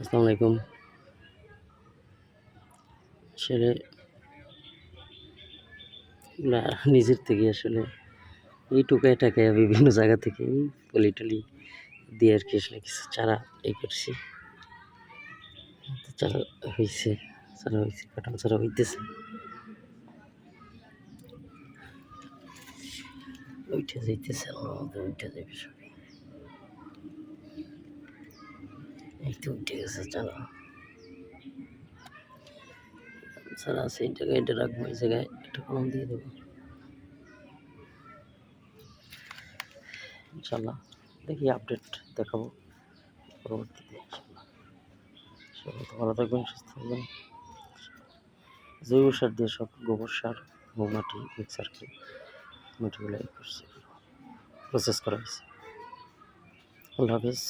আসসালামু আলাইকুম। আসলে না, নিজের থেকে আসলে এই টোকায় টাকায় বিভিন্ন জায়গা থেকে এই পলি টলি দিয়ে আর কি আসলে কিছু চারা করছি। চারা হয়েছে, কাঁঠাল চারা হইতেছে, উঠে যাইতেছে, উঠে যাবে সবই। এই তো উঠে গেছে চারা আছে। এই জায়গায় এটা রাখবো, এই জায়গায় একটা কলম দিয়ে দেবো ইনশাল্লাহ। দেখি আপডেট দেখাবো পরবর্তীতে ইনশাল্লাহ। সবাই তো ভালো থাকবেন, সুস্থ থাকবেন। জৈব সার দিয়ে সব, গোবর সার, মাটি মিক্স আর কি, মাটিগুলো করছে, প্রসেস করা হয়েছে। আল্লাহ হাফেজ।